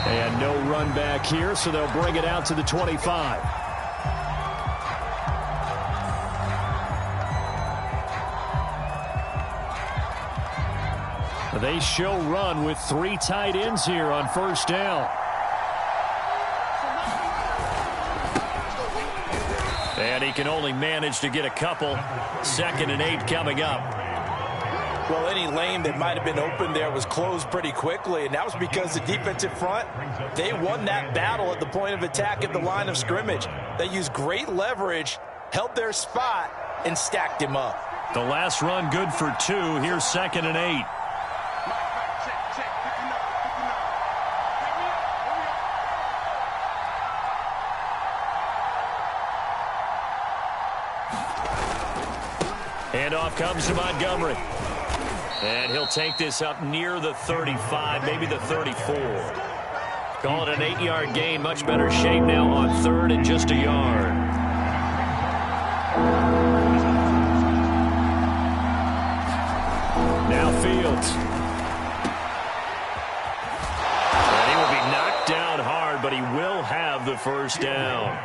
And no run back here, so they'll bring it out to the 25. They show run with 3 tight ends here on first down. And he can only manage to get a couple. 2nd and 8 coming up. Well, any lane that might have been open there was closed pretty quickly, and that was because the defensive front, they won that battle at the point of attack at the line of scrimmage. They used great leverage, held their spot, and stacked him up. The last run good for 2. Here's 2nd and 8. Handoff comes to Montgomery. And he'll take this up near the 35, maybe the 34. Call it an 8-yard gain. Much better shape now on 3rd and just a yard. Now Fields. And he will be knocked down hard, but he will have the first down.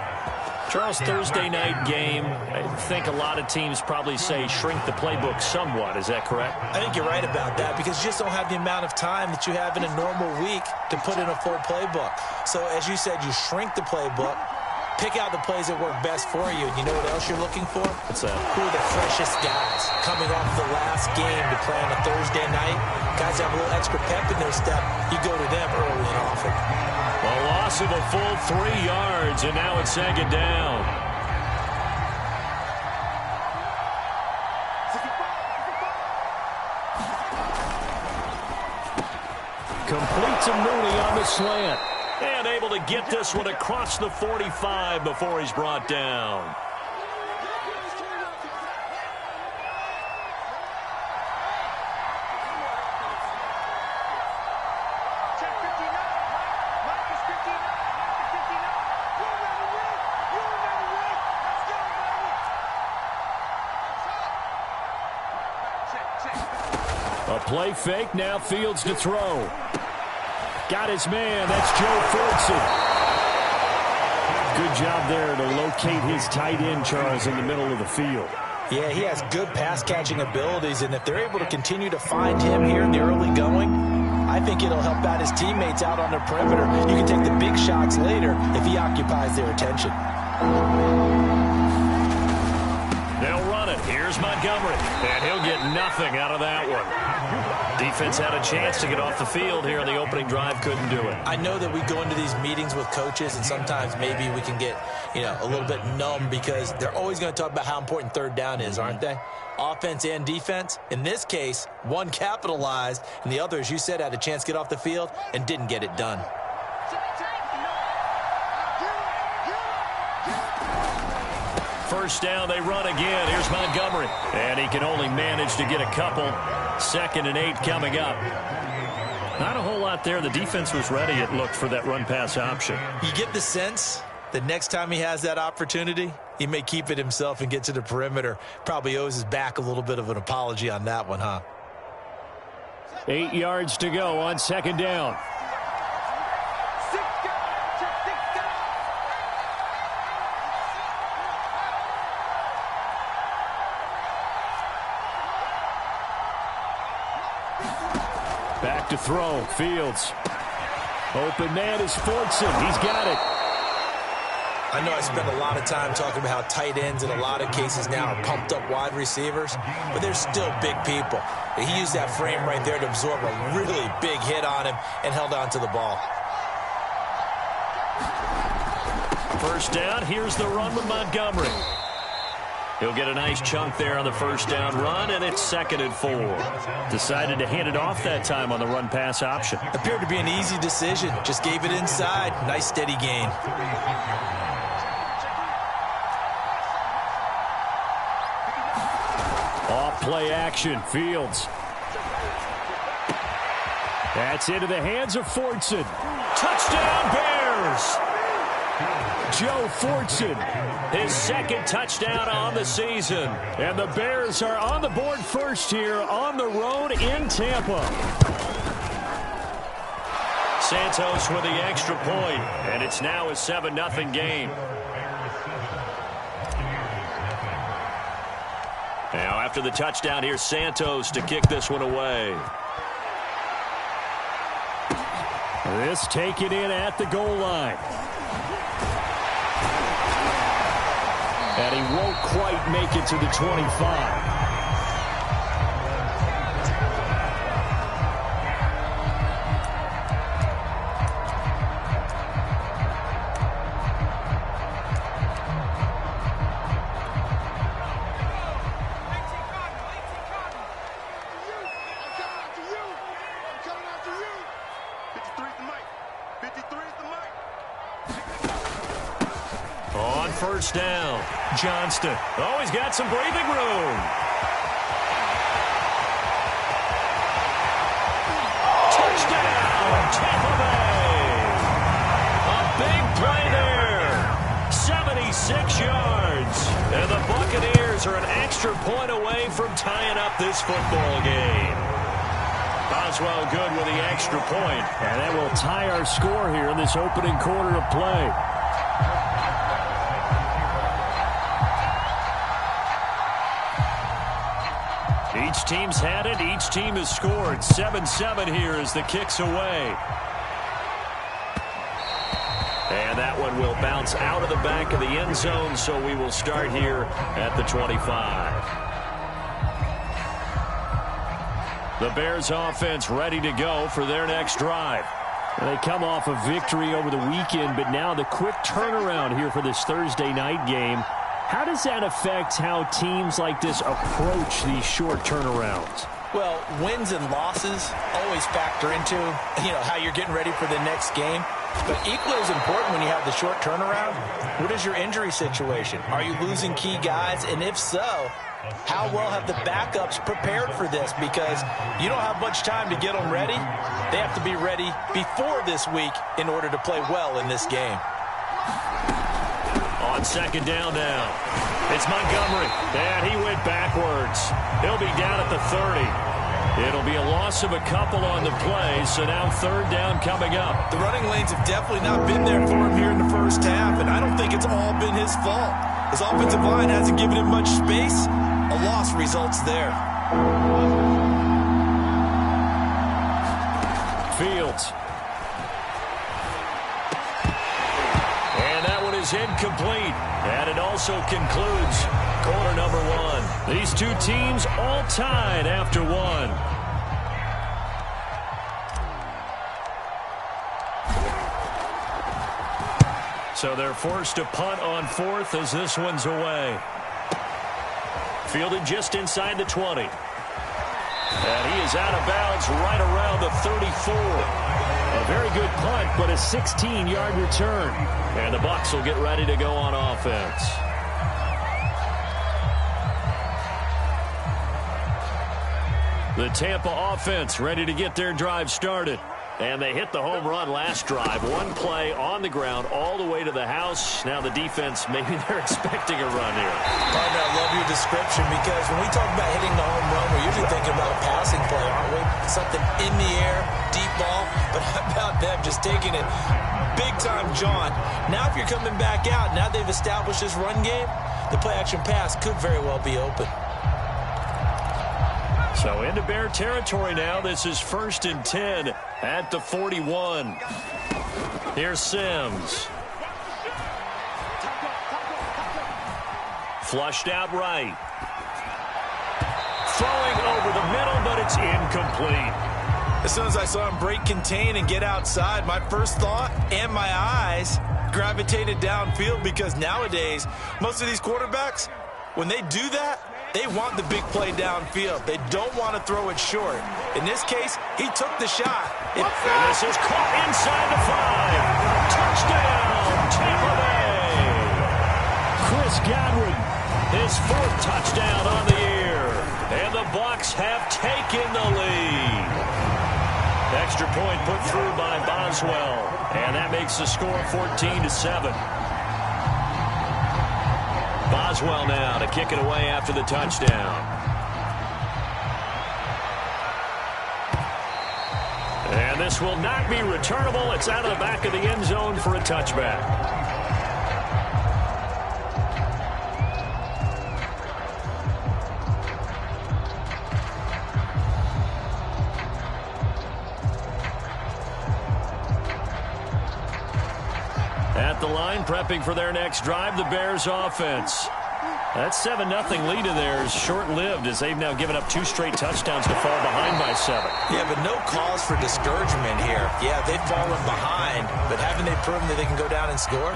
Charles, Thursday night game, I think a lot of teams probably say shrink the playbook somewhat. Is that correct? I think you're right about that because you just don't have the amount of time that you have in a normal week to put in a full playbook. So, as you said, you shrink the playbook, pick out the plays that work best for you. You know what else you're looking for? What's that? Who are the freshest guys coming off the last game to play on a Thursday night? Guys have a little extra pep in their step. You go to them early and often. A loss of a full 3 yards, and now it's 2nd down. Complete to Mooney on the slant. And able to get this one across the 45 before he's brought down. A play fake, now Fields to throw. Got his man, that's Joe Fordson. Good job there to locate his tight end, Charles, in the middle of the field. Yeah, he has good pass-catching abilities, and if they're able to continue to find him here in the early going, I think it'll help out his teammates out on the perimeter. You can take the big shots later if he occupies their attention. They'll run it. Here's Montgomery, and he'll get nothing out of that one. Defense had a chance to get off the field here in the opening drive, couldn't do it. I know that we go into these meetings with coaches, and sometimes maybe we can get, a little bit numb because they're always going to talk about how important 3rd down is, aren't they? Offense and defense. In this case, one capitalized, and the other, as you said, had a chance to get off the field and didn't get it done. First down, they run again. Here's Montgomery. And he can only manage to get a couple. 2nd and 8 coming up. Not a whole lot there. The defense was ready, it looked, for that run-pass option. You get the sense that next time he has that opportunity, he may keep it himself and get to the perimeter. Probably owes his back a little bit of an apology on that one, huh? 8 yards to go on 2nd down. Back to throw. Fields. Open man is Fordson. He's got it. I know I spend a lot of time talking about how tight ends in a lot of cases now are pumped up wide receivers, but they're still big people. He used that frame right there to absorb a really big hit on him and held on to the ball. First down. Here's the run with Montgomery. He'll get a nice chunk there on the first down run, and it's 2nd and 4. Decided to hand it off that time on the run-pass option. Appeared to be an easy decision. Just gave it inside. Nice steady gain. Off play action. Fields. That's into the hands of Fordson. Touchdown, Bears! Joe Fordson, his 2nd touchdown on the season. And the Bears are on the board first here on the road in Tampa. Santos with the extra point, and it's now a 7-0 game. Now, after the touchdown, here's Santos to kick this one away. This taken in at the goal line. And he won't quite make it to the 25. On first down, Johnston. Oh, he's got some breathing room. Touchdown, Tampa Bay. A big play there. 76 yards. And the Buccaneers are an extra point away from tying up this football game. Boswell good with the extra point. And that will tie our score here in this opening quarter of play. Each team's had it. Each team has scored. 7-7 here as the kick's away. And that one will bounce out of the back of the end zone, so we will start here at the 25. The Bears offense ready to go for their next drive. They come off a victory over the weekend, but now the quick turnaround here for this Thursday night game. How does that affect how teams like this approach these short turnarounds? Well, wins and losses always factor into, how you're getting ready for the next game. But equally as important when you have the short turnaround, what is your injury situation? Are you losing key guys? And if so, how well have the backups prepared for this? Because you don't have much time to get them ready. They have to be ready before this week in order to play well in this game. On second down now, it's Montgomery, and he went backwards. He'll be down at the 30. It'll be a loss of a couple on the play, so now third down coming up. The running lanes have definitely not been there for him here in the first half, and I don't think it's all been his fault. His offensive line hasn't given him much space. A loss results there. Fields. Incomplete. And it also concludes quarter number one. These two teams all tied after one. So they're forced to punt on fourth as this one's away. Fielded just inside the 20. And he is out of bounds right around the 34. A very good punt, but a 16-yard return. And the Bucs will get ready to go on offense. The Tampa offense ready to get their drive started. And they hit the home run last drive. One play on the ground all the way to the house. Now the defense, maybe they're expecting a run here. Partner, I love your description because when we talk about hitting the home run, we're usually thinking about a passing play, aren't we? Something in the air, deep ball. But how about them just taking it big time, John? Now if you're coming back out, now they've established this run game, the play-action pass could very well be open. So into Bear territory now. This is 1st and 10 at the 41. Here's Sims. Flushed out right. Throwing over the middle, but it's incomplete. As soon as I saw him break contain and get outside, my first thought and my eyes gravitated downfield because nowadays, most of these quarterbacks, when they do that, they want the big play downfield. They don't want to throw it short. In this case, he took the shot. And this is caught inside the 5. Touchdown, Tampa Bay. Chris Godwin, his 4th touchdown on the year. And the Bucs have taken the lead. Extra point put through by Boswell. And that makes the score 14-7. Boswell now to kick it away after the touchdown. And this will not be returnable. It's out of the back of the end zone for a touchback. At the line, prepping for their next drive, the Bears offense. That 7-0 lead of theirs short-lived as they've now given up 2 straight touchdowns to fall behind by 7. Yeah, but no cause for discouragement here. Yeah, they've fallen behind, but haven't they proven that they can go down and score?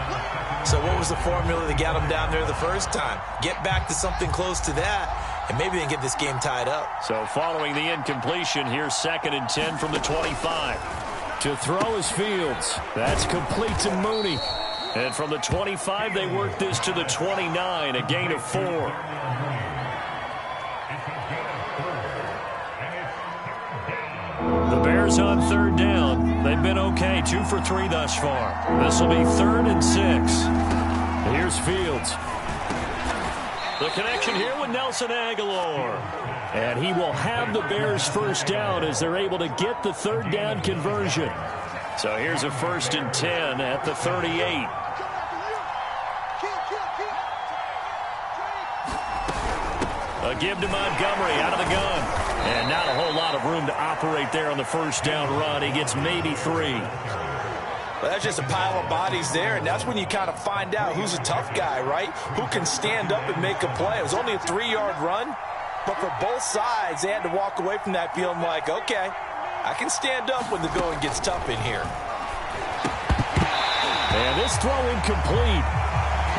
So what was the formula that got them down there the first time? Get back to something close to that, and maybe they can get this game tied up. So following the incompletion, here's 2nd and 10 from the 25. To throw is Fields. That's complete to Mooney. And from the 25, they work this to the 29, a gain of 4. The Bears on 3rd down. They've been okay, 2 for 3 thus far. This will be 3rd and 6. Here's Fields. The connection here with Nelson Aguilar. And he will have the Bears first down as they're able to get the 3rd down conversion. So here's a 1st and 10 at the 38. A give to Montgomery out of the gun. And not a whole lot of room to operate there on the first down run. He gets maybe 3. Well, that's just a pile of bodies there, and that's when you kind of find out who's a tough guy, right? Who can stand up and make a play. It was only a 3-yard run, but for both sides, they had to walk away from that feeling like, okay, I can stand up when the going gets tough in here. And this throw incomplete.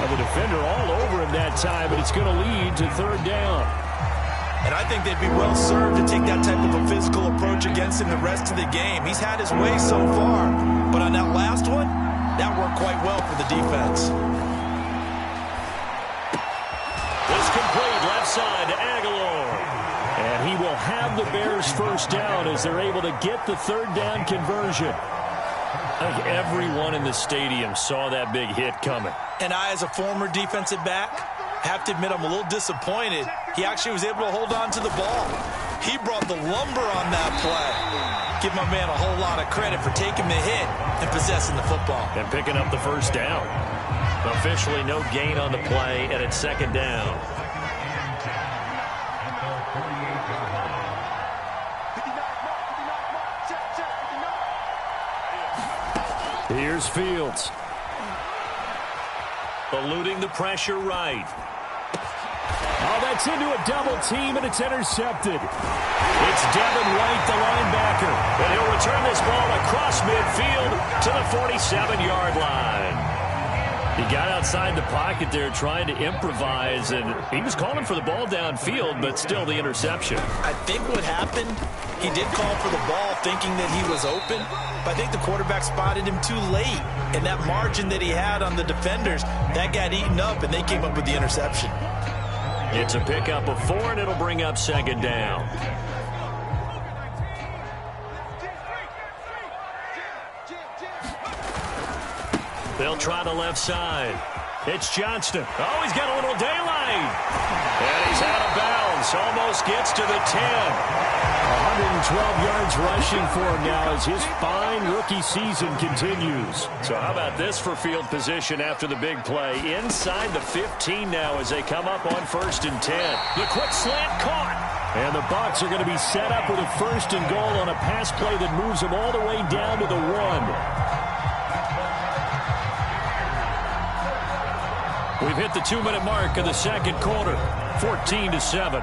Well, the defender all over him that time, but it's going to lead to 3rd down. And I think they'd be well served to take that type of a physical approach against him the rest of the game. He's had his way so far, but on that last one, that worked quite well for the defense. This complete left side to Aguilar. And he will have the Bears first down as they're able to get the 3rd down conversion. I think everyone in the stadium saw that big hit coming. And I, as a former defensive back, have to admit I'm a little disappointed. He actually was able to hold on to the ball. He brought the lumber on that play. Give my man a whole lot of credit for taking the hit and possessing the football. And picking up the first down. Officially no gain on the play, and it's 2nd down. Here's Fields. Eluding the pressure right. Oh, that's into a double team, and it's intercepted. It's Devin White, the linebacker. And he'll return this ball across midfield to the 47-yard line. He got outside the pocket there trying to improvise, and he was calling for the ball downfield, but still the interception. I think what happened, he did call for the ball thinking that he was open, but I think the quarterback spotted him too late. And that margin that he had on the defenders, that got eaten up, and they came up with the interception. It's a pickup of 4, and it'll bring up 2nd down. They'll try the left side. It's Johnston. Oh, he's got a little daylight. And he's out of bounds. Almost gets to the 10. 112 yards rushing for him now as his fine rookie season continues. So how about this for field position after the big play? Inside the 15 now as they come up on 1st and 10. The quick slant caught. And the Bucs are going to be set up with a 1st and goal on a pass play that moves them all the way down to the 1. We've hit the 2-minute mark of the 2nd quarter, 14-7.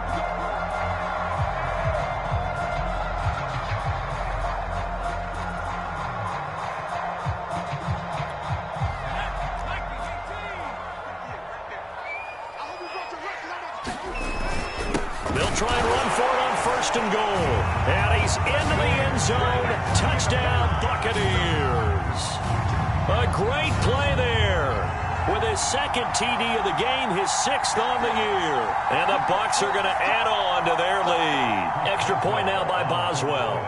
They'll try and run for it on 1st and goal. And he's into the end zone. Touchdown, Buccaneers. A great play there. With his 2nd TD of the game, his 6th on the year. And the Bucs are going to add on to their lead. Extra point now by Boswell.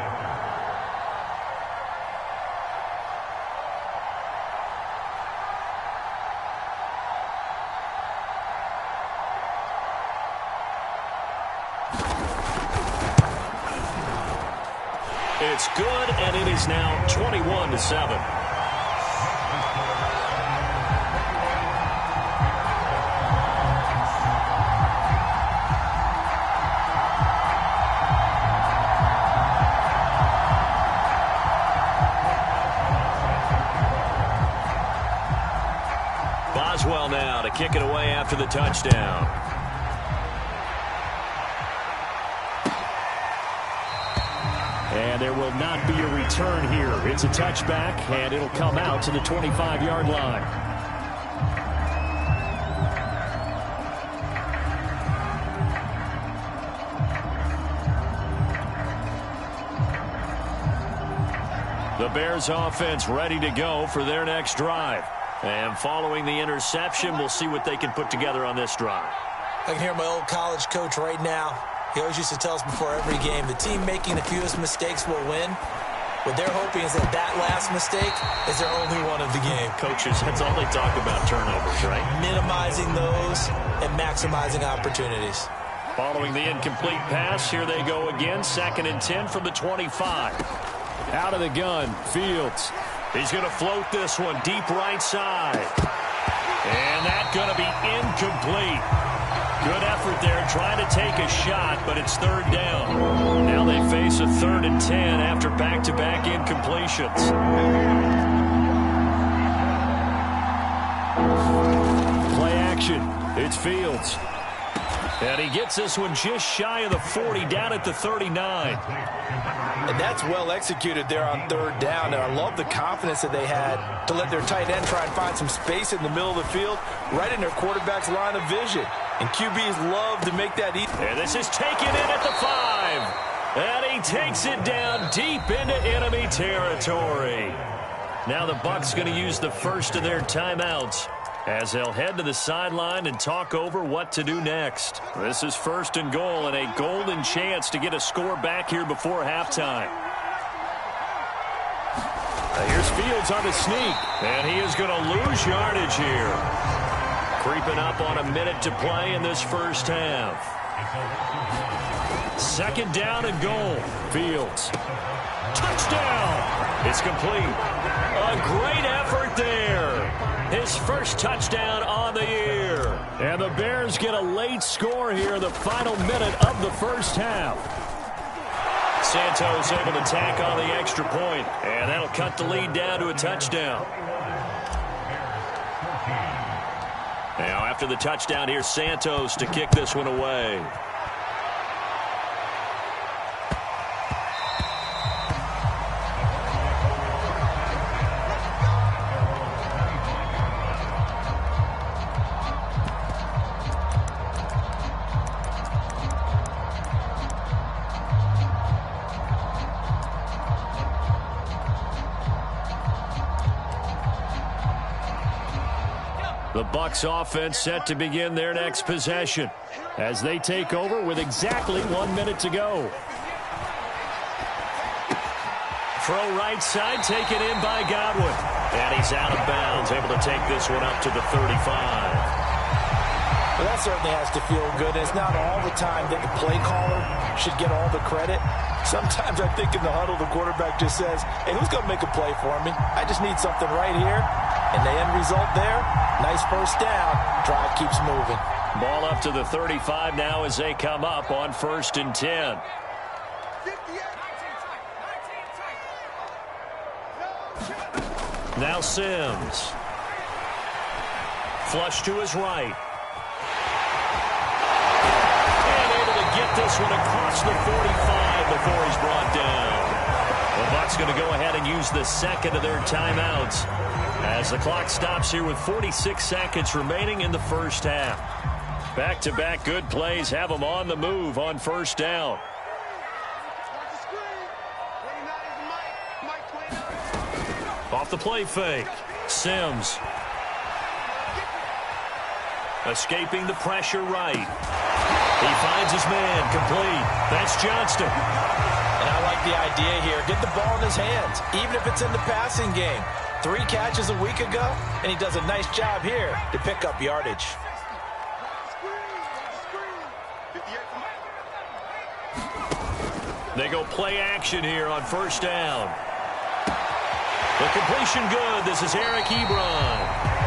It's good, and it is now 21-7. Boswell now to kick it away after the touchdown. And there will not be a return here. It's a touchback, and it'll come out to the 25-yard line. The Bears offense ready to go for their next drive. And following the interception, we'll see what they can put together on this drive. I can hear my old college coach right now. He always used to tell us before every game, the team making the fewest mistakes will win. What they're hoping is that that last mistake is their only one of the game. Coaches, that's all they talk about, turnovers, right? Minimizing those and maximizing opportunities. Following the incomplete pass, here they go again. 2nd and 10 from the 25. Out of the gun, Fields. He's going to float this one deep right side. And that's going to be incomplete. Good effort there, trying to take a shot, but it's 3rd down. Now they face a 3rd and 10 after back-to-back incompletions. Play action. It's Fields. And he gets this one just shy of the 40, down at the 39. And that's well executed there on 3rd down. And I love the confidence that they had to let their tight end try and find some space in the middle of the field, right in their quarterback's line of vision. And QBs love to make that easy. And this is taken in at the 5. And he takes it down deep into enemy territory. Now the Bucs going to use the first of their timeouts as they'll head to the sideline and talk over what to do next. This is 1st and goal and a golden chance to get a score back here before halftime. Here's Fields on the sneak. And he is going to lose yardage here. Creeping up on a minute to play in this first half. 2nd down and goal. Fields. Touchdown! It's complete. A great effort there. His first touchdown on the year. And the Bears get a late score here in the final minute of the first half. Santos able to tack on the extra point, and that'll cut the lead down to a touchdown. Now after the touchdown, here's Santos to kick this one away. The Bucs offense set to begin their next possession as they take over with exactly 1 minute to go. Throw right side, taken in by Godwin. And he's out of bounds, able to take this one up to the 35. Well, that certainly has to feel good. It's not all the time that the play caller should get all the credit. Sometimes I think in the huddle, the quarterback just says, hey, who's going to make a play for me? I just need something right here. And the end result there, nice first down. Drive keeps moving. Ball up to the 35 now as they come up on 1st and 10. Now Sims. Flush to his right. And able to get this one across the 45 before he's brought down. The Bucs going to go ahead and use the 2nd of their timeouts as the clock stops here with 46 seconds remaining in the first half. Back-to-back good plays have them on the move on 1st down. Off the play fake. Sims. Escaping the pressure right. He finds his man complete. That's Johnston. And I like the idea here. Get the ball in his hands, even if it's in the passing game. 3 catches a week ago, and he does a nice job here to pick up yardage. They go play action here on first down. The completion good. This is Eric Ebron.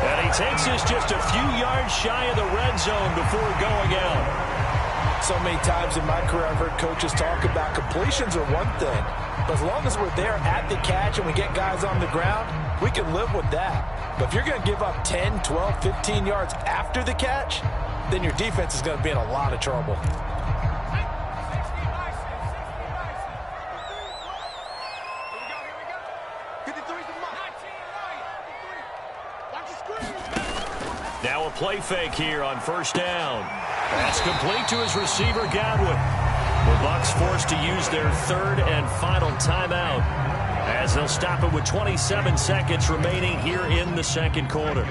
And he takes us just a few yards shy of the red zone before going out. So many times in my career I've heard coaches talk about completions are one thing, but as long as we're there at the catch and we get guys on the ground, we can live with that. But if you're going to give up 10, 12, 15 yards after the catch, then your defense is going to be in a lot of trouble. Now a play fake here on first down. That's complete to his receiver, Godwin. The Bucs forced to use their third and final timeout as they'll stop it with 27 seconds remaining here in the second quarter.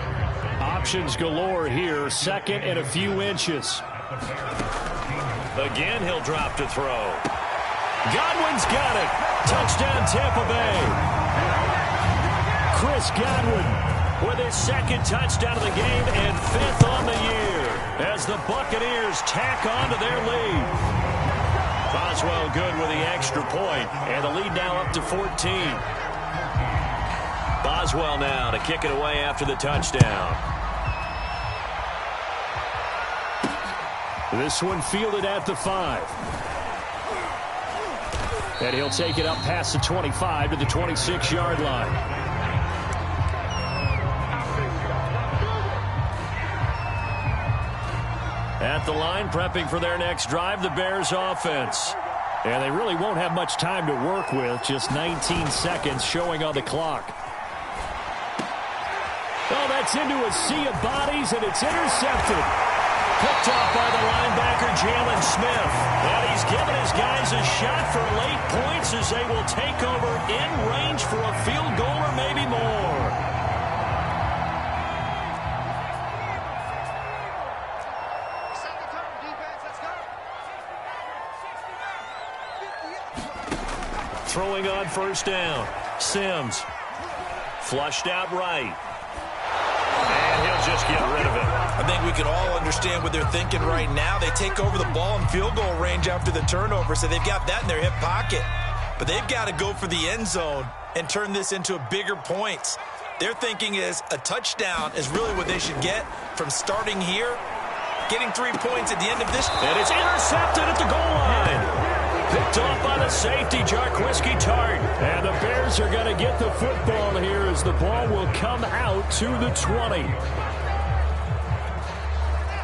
Options galore here, second and a few inches. Again, he'll drop to throw. Godwin's got it. Touchdown, Tampa Bay. Chris Godwin with his second touchdown of the game and fifth on the year as the Buccaneers tack on to their lead. Boswell good with the extra point, and the lead now up to 14. Boswell now to kick it away after the touchdown. This one fielded at the 5. And he'll take it up past the 25 to the 26-yard line. At the line, prepping for their next drive, the Bears offense. And they really won't have much time to work with, just 19 seconds showing on the clock. Oh, that's into a sea of bodies, and it's intercepted. Picked off by the linebacker, Jalen Smith. And he's given his guys a shot for late points as they will take over in range for a field goal or maybe more. Throwing on first down. Sims. Flushed out right. And he'll just get rid of it. I think we can all understand what they're thinking right now. They take over the ball in field goal range after the turnover, so they've got that in their hip pocket. But they've got to go for the end zone and turn this into a bigger points. Their thinking is a touchdown is really what they should get from starting here, getting 3 points at the end of this. And it's intercepted at the goal line. Picked off by the safety, Jarquiski Tart. And the Bears are going to get the football here as the ball will come out to the 20.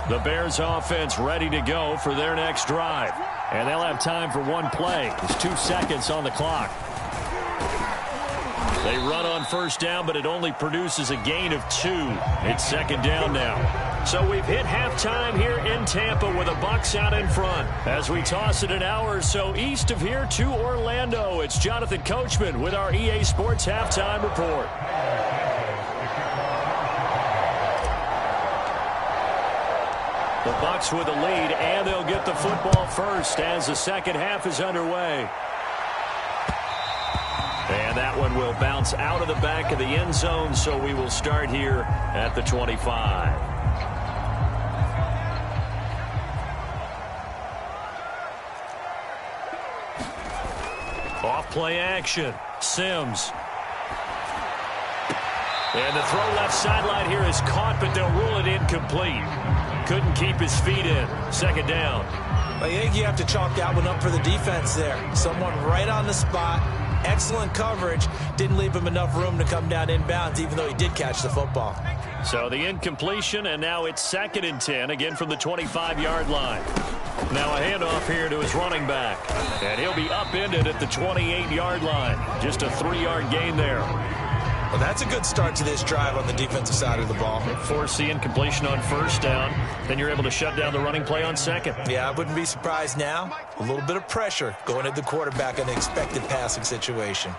The Bears offense ready to go for their next drive. And they'll have time for one play. There's 2 seconds on the clock. They run on first down, but it only produces a gain of 2. It's second down now. So we've hit halftime here in Tampa with the Bucs out in front. As we toss it an hour or so east of here to Orlando, it's Jonathan Coachman with our EA Sports Halftime Report. The Bucs with the lead, and they'll get the football first as the second half is underway. And that one will bounce out of the back of the end zone, so we will start here at the 25. Off play action. Sims. And the throw left sideline here is caught, but they'll rule it incomplete. Couldn't keep his feet in. Second down. I think you have to chalk that one up for the defense there. Someone right on the spot. Excellent coverage. Didn't leave him enough room to come down inbounds, even though he did catch the football. So the incompletion, and now it's 2nd and 10, again from the 25-yard line. Now a handoff here to his running back. And he'll be upended at the 28-yard line. Just a 3-yard gain there. Well, that's a good start to this drive on the defensive side of the ball. Force the incompletion on first down. Then you're able to shut down the running play on second. Yeah, I wouldn't be surprised now. A little bit of pressure going at the quarterback in an expected passing situation.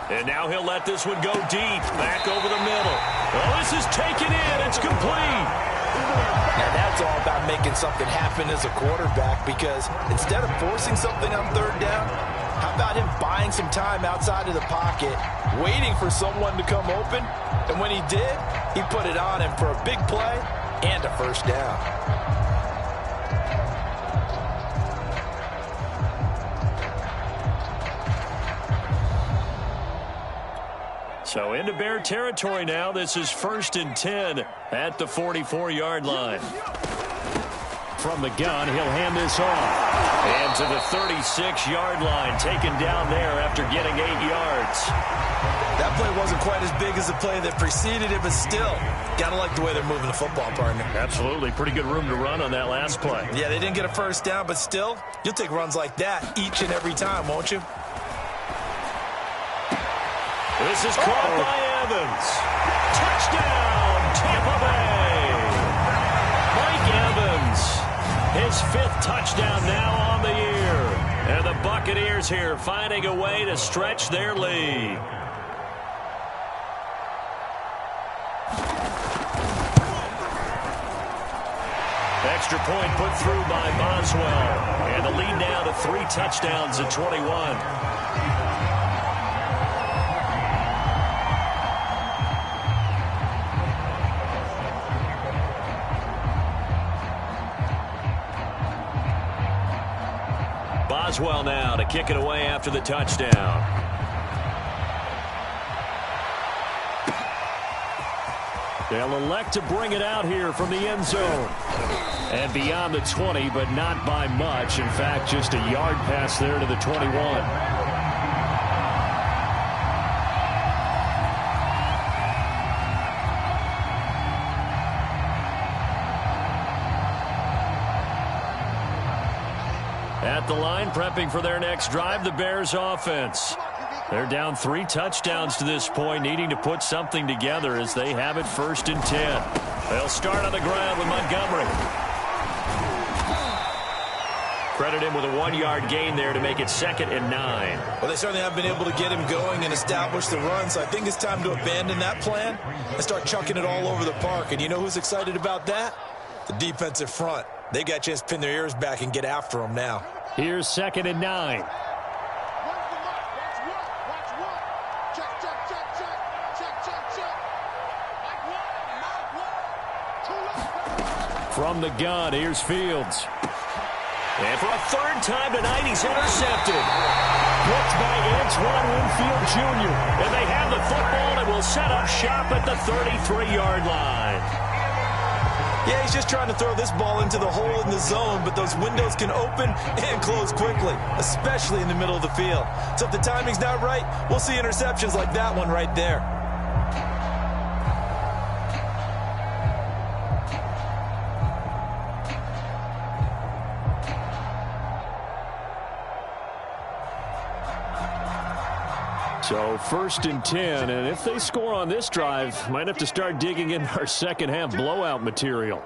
And now he'll let this one go deep. Back over the middle. Oh, this is taken in. It's complete. Now that's all about making something happen as a quarterback, because instead of forcing something on third down, how about him buying some time outside of the pocket, waiting for someone to come open, and when he did, he put it on him for a big play and a first down. So into Bear territory now. This is 1st and 10 at the 44-yard line. From the gun, he'll hand this off. And to the 36-yard line, taken down there after getting 8 yards. That play wasn't quite as big as the play that preceded it, but still, got to like the way they're moving the football, partner. Absolutely. Pretty good room to run on that last play. Yeah, they didn't get a first down, but still, you'll take runs like that each and every time, won't you? This is caught by Evans. Touchdown, Tampa Bay. Mike Evans, his 5th touchdown now on the year. And the Buccaneers here finding a way to stretch their lead. Extra point put through by Boswell. And the lead now to 3 touchdowns at 21. Boswell now to kick it away after the touchdown. They'll elect to bring it out here from the end zone. And beyond the 20, but not by much. In fact, just a yard pass there to the 21. At the line, prepping for their next drive, the Bears offense. They're down 3 touchdowns to this point, needing to put something together as they have it 1st and 10. They'll start on the ground with Montgomery. Credit him with a 1-yard gain there to make it 2nd and 9. Well, they certainly haven't been able to get him going and establish the run, so I think it's time to abandon that plan and start chucking it all over the park. And you know who's excited about that? The defensive front. They got a chance to pin their ears back and get after him now. Here's 2nd and 9. From the gun, here's Fields. And for a 3rd time tonight, he's intercepted. Blocked by Antoine Winfield Jr. And they have the football and will set up shop at the 33-yard line. Yeah, he's just trying to throw this ball into the hole in the zone, but those windows can open and close quickly, especially in the middle of the field. So if the timing's not right, we'll see interceptions like that one right there. So 1st and 10, and if they score on this drive, might have to start digging in our second half blowout material.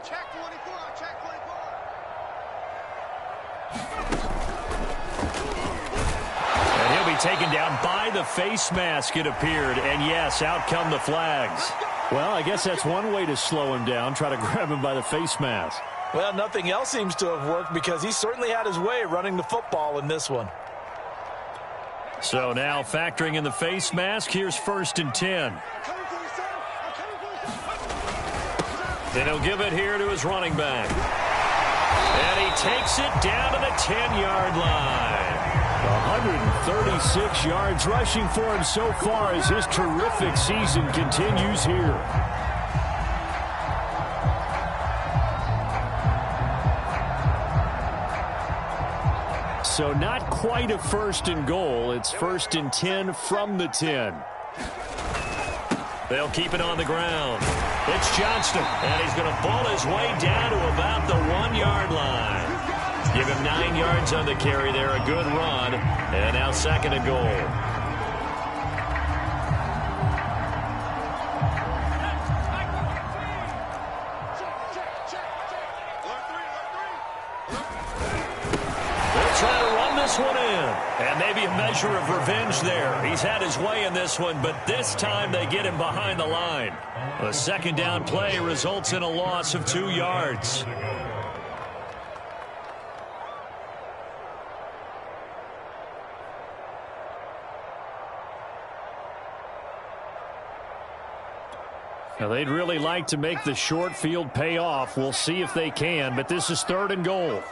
And he'll be taken down by the face mask, it appeared. And yes, out come the flags. Well, I guess that's one way to slow him down, try to grab him by the face mask. Well, nothing else seems to have worked because he certainly had his way running the football in this one. So now factoring in the face mask, here's 1st and 10. Then he'll give it here to his running back. And he takes it down to the 10-yard line. 136 yards rushing for him so far as his terrific season continues here. So not quite a 1st and goal. It's 1st and 10 from the 10. They'll keep it on the ground. It's Johnston, and he's going to pull his way down to about the 1-yard line. Give him 9 yards on the carry there, a good run, and now 2nd and goal. One in, and maybe a measure of revenge there. He's had his way in this one, but this time they get him behind the line. A 2nd down play results in a loss of 2 yards. Now, they'd really like to make the short field pay off. We'll see if they can, but this is 3rd and goal.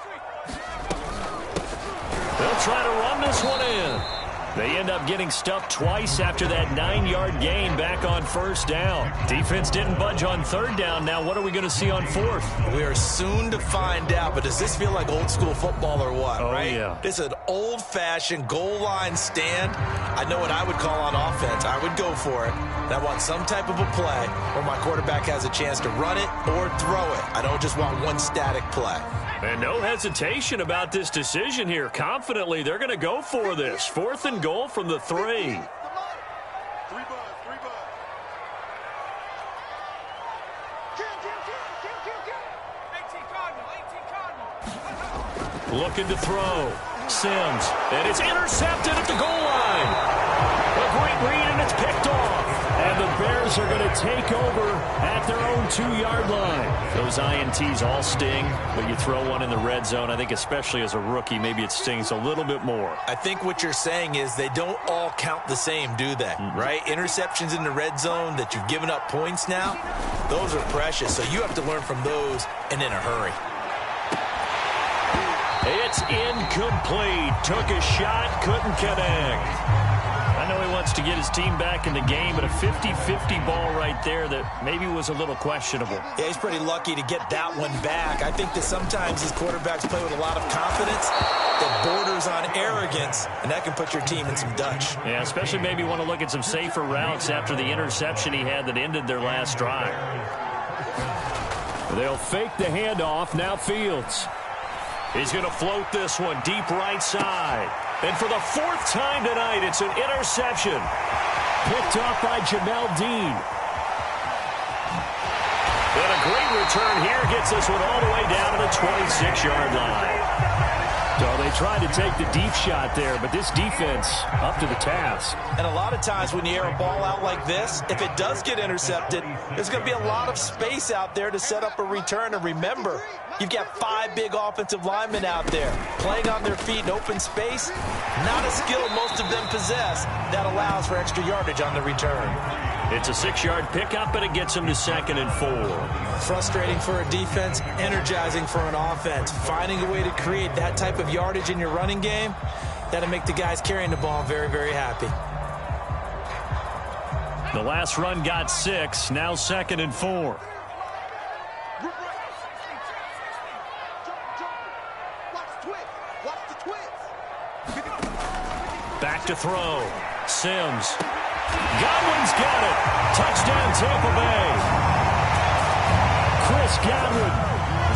They'll try to run this one in. They end up getting stuffed twice after that 9-yard gain back on 1st down. Defense didn't budge on 3rd down. Now what are we going to see on 4th? We are soon to find out, but does this feel like old school football or what, right? Yeah. This is an old-fashioned goal line stand. I know what I would call on offense. I would go for it. And I want some type of a play where my quarterback has a chance to run it or throw it. I don't just want one static play. And no hesitation about this decision here. Confidently, they're going to go for this. 4th and goal from the 3. Looking to throw. Sims. And it's intercepted at the goal line. A great read, and it's picked off. And the Bears are going to take over at their own 2-yard line. Those INTs all sting, but you throw one in the red zone, I think especially as a rookie, maybe it stings a little bit more. I think what you're saying is they don't all count the same, do they? Right? Interceptions in the red zone that you've given up points now, those are precious. So you have to learn from those and in a hurry. It's incomplete. Took a shot, couldn't connect. I know he wants to get his team back in the game, but a 50-50 ball right there that maybe was a little questionable. Yeah, he's pretty lucky to get that one back. I think that sometimes these quarterbacks play with a lot of confidence that borders on arrogance, and that can put your team in some Dutch. Yeah, especially maybe want to look at some safer routes after the interception he had that ended their last drive. They'll fake the handoff. Now Fields. He's going to float this one deep right side. And for the 4th time tonight, it's an interception. Picked off by Jamel Dean. And a great return here gets this one all the way down to the 26-yard line. So they tried to take the deep shot there, but this defense up to the task. And a lot of times when you air a ball out like this, if it does get intercepted, there's going to be a lot of space out there to set up a return. And remember, you've got 5 big offensive linemen out there playing on their feet in open space. Not a skill most of them possess that allows for extra yardage on the return. It's a 6-yard pickup, but it gets them to 2nd and 4. Frustrating for a defense, energizing for an offense. Finding a way to create that type of yardage in your running game, that'll make the guys carrying the ball very, very happy. The last run got 6, now 2nd and 4. Back to throw. Sims. Godwin's got it. Touchdown, Tampa Bay. Chris Godwin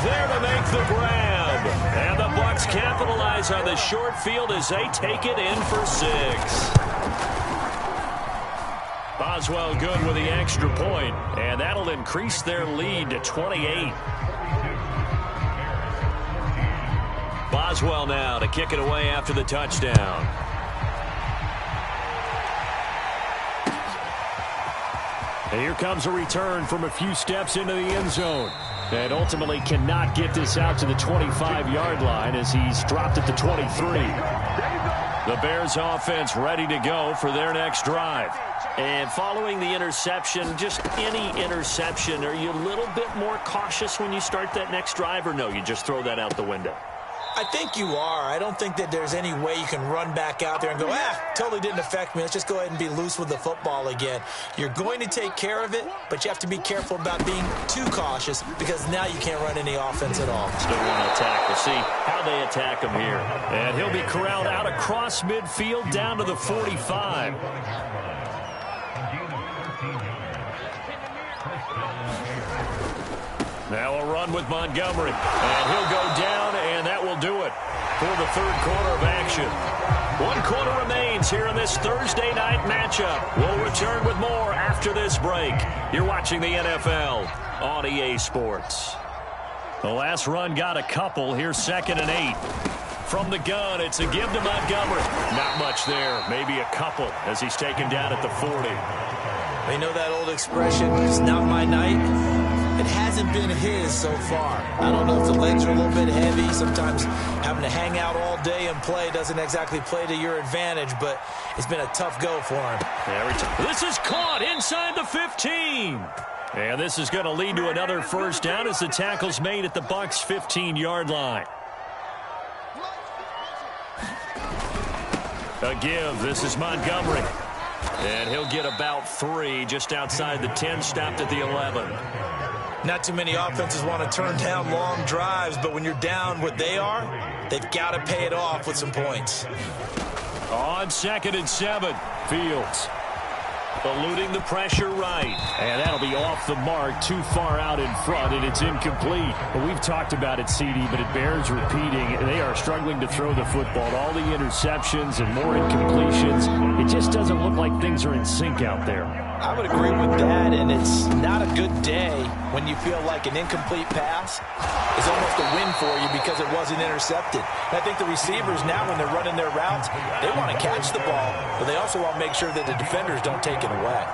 there to make the grab. And the Bucs capitalize on the short field as they take it in for 6. Boswell good with the extra point, and that'll increase their lead to 28. Boswell now to kick it away after the touchdown. And here comes a return from a few steps into the end zone. And ultimately cannot get this out to the 25-yard line as he's dropped at the 23. The Bears offense ready to go for their next drive. And following the interception, just any interception, are you a little bit more cautious when you start that next drive, or no, you just throw that out the window? I think you are. I don't think that there's any way you can run back out there and go, totally didn't affect me. Let's just go ahead and be loose with the football again. You're going to take care of it, but you have to be careful about being too cautious because now you can't run any offense at all. Still want to attack. We'll see how they attack him here. And he'll be corralled out across midfield down to the 45. Now a run with Montgomery. And he'll go down, and that will do it for the 3rd quarter of action. 1 quarter remains here in this Thursday night matchup. We'll return with more after this break. You're watching the NFL on EA Sports. The last run got a couple. Here's 2nd and 8. From the gun, it's a give to Montgomery. Not much there. Maybe a couple as he's taken down at the 40. You know that old expression, it's not my night? It hasn't been his so far. I don't know if the legs are a little bit heavy. Sometimes having to hang out all day and play doesn't exactly play to your advantage, but it's been a tough go for him. This is caught inside the 15. And this is going to lead to another first down as the tackle's made at the Bucs' 15-yard line. A give. This is Montgomery. And he'll get about 3 just outside the 10, stopped at the 11. Not too many offenses want to turn down long drives, but when you're down what they are, they've got to pay it off with some points. On 2nd and 7, Fields eluding the pressure right. And that'll be off the mark, too far out in front, and it's incomplete. Well, we've talked about it, CD, but it bears repeating. They are struggling to throw the football. All the interceptions and more incompletions. It just doesn't look like things are in sync out there. I would agree with that, and it's not a good day when you feel like an incomplete pass is almost a win for you because it wasn't intercepted. And I think the receivers now, when they're running their routes, they want to catch the ball, but they also want to make sure that the defenders don't take it away.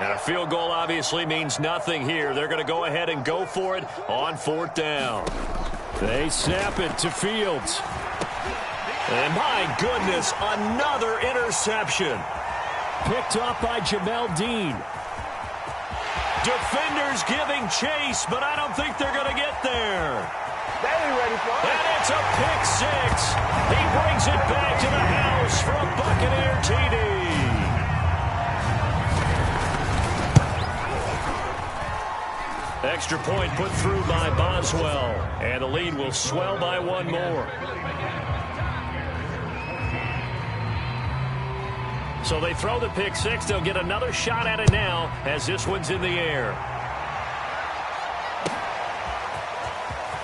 And a field goal obviously means nothing here. They're going to go ahead and go for it on 4th down. They snap it to Fields. And my goodness, another interception. Picked up by Jamel Dean. Defenders giving chase, but I don't think they're going to get there. They ain't ready for it. And it's a pick 6. He brings it back to the house for a Buccaneer TD. Extra point put through by Boswell. And the lead will swell by 1 more. So they throw the pick 6. They'll get another shot at it now as this one's in the air.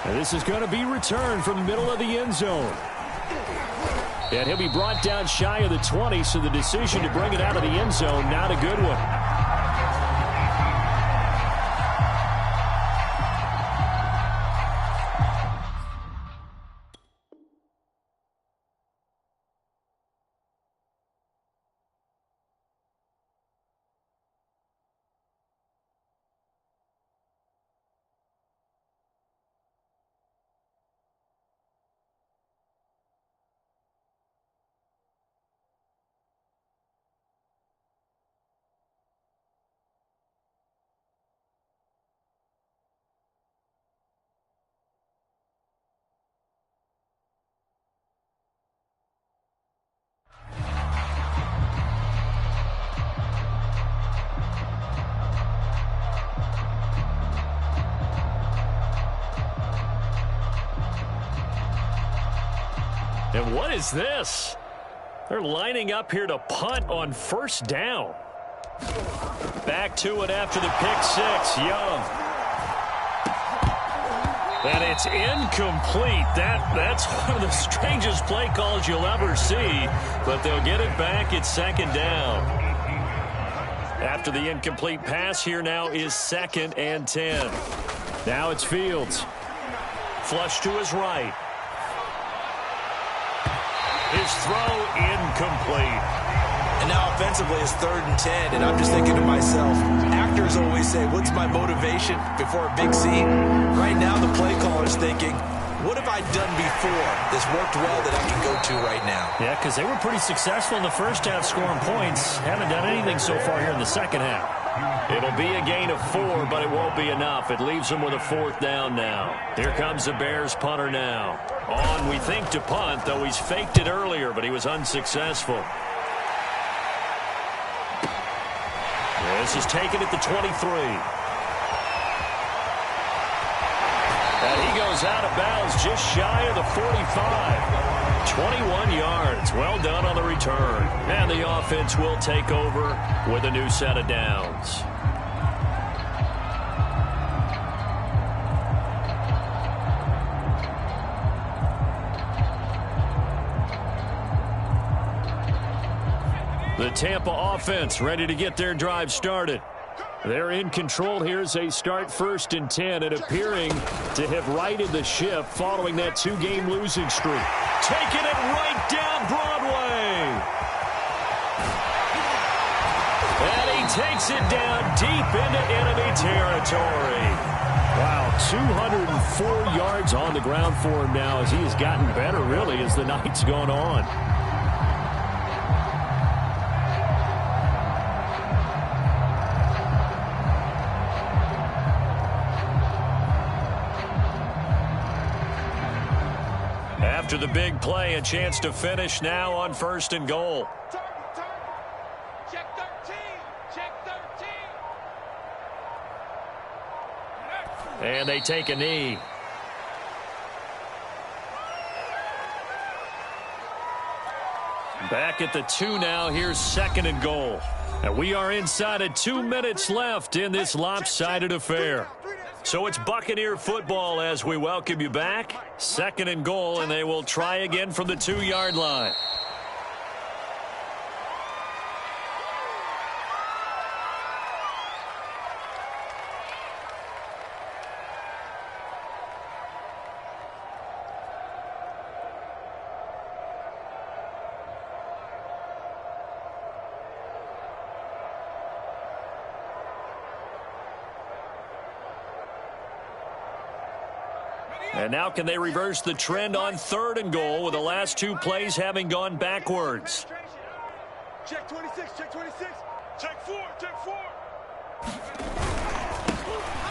And this is going to be returned from the middle of the end zone. And he'll be brought down shy of the 20, so the decision to bring it out of the end zone, not a good one. And what is this? They're lining up here to punt on 1st down. Back to it after the pick 6. Young. And it's incomplete. That's one of the strangest play calls you'll ever see. But they'll get it back at 2nd down. After the incomplete pass, here now is 2nd and 10. Now it's Fields. Flush to his right. His throw incomplete. And now offensively it's 3rd and 10, and I'm just thinking to myself, actors always say, what's my motivation before a big scene? Right now the play caller's thinking, what have I done before that's worked well that I can go to right now? Yeah, because they were pretty successful in the first half scoring points. Haven't done anything so far here in the second half. It'll be a gain of 4, but it won't be enough. It leaves them with a 4th down now. Here comes the Bears punter now. On, we think, to punt, though he's faked it earlier, but he was unsuccessful. This is taken at the 23. And he goes out of bounds just shy of the 45. 21 yards. Well done on the return. And the offense will take over with a new set of downs. The Tampa offense ready to get their drive started. They're in control. Here's a start 1st and 10, and appearing to have righted the ship following that 2-game losing streak. Taking it right down Broadway. And he takes it down deep into enemy territory. Wow, 204 yards on the ground for him now as he has gotten better, really, as the night's gone on. After the big play, a chance to finish now on 1st and goal. Check 13. Check 13. And they take a knee. Back at the 2 now. Here's 2nd and goal. And we are inside of 2 minutes left in this lopsided affair. So it's Buccaneer football as we welcome you back. 2nd and goal, and they will try again from the 2-yard line. And now can they reverse the trend on 3rd and goal with the last 2 plays having gone backwards? Check 26. Check 26. Check 4. Check 4.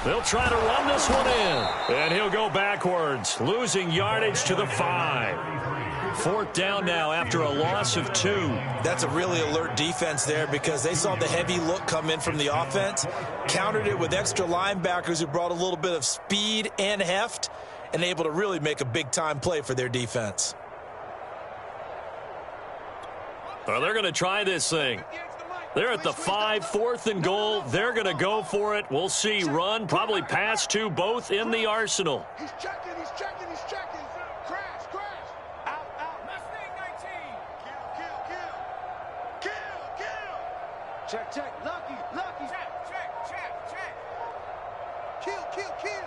They'll try to run this one in. And he'll go backwards, losing yardage to the 5. 4th down now after a loss of 2. That's a really alert defense there because they saw the heavy look come in from the offense, countered it with extra linebackers who brought a little bit of speed and heft, and able to really make a big-time play for their defense. Well, they're going to try this thing. They're at the 5, 4th and goal. They're going to go for it. We'll see. Run, probably pass to both in the arsenal. He's checking. He's checking. He's checking. Crash. Crash. Out. Out. Mustang 19. Kill. Check. Check. Lucky. Check. Kill.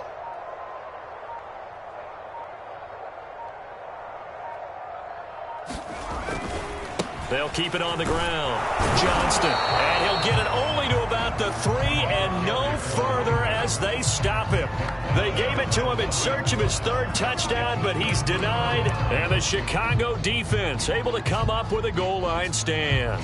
They'll keep it on the ground. Johnston. And he'll get it only to about the 3 and no further as they stop him. They gave it to him in search of his 3rd touchdown, but he's denied. And the Chicago defense able to come up with a goal line stand.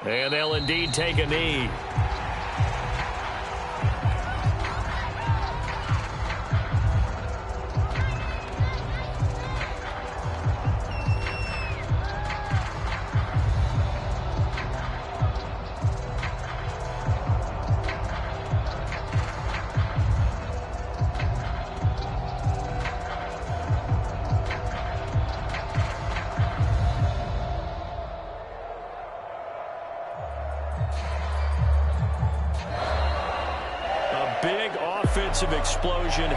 And they'll indeed take a knee. Big offensive explosion.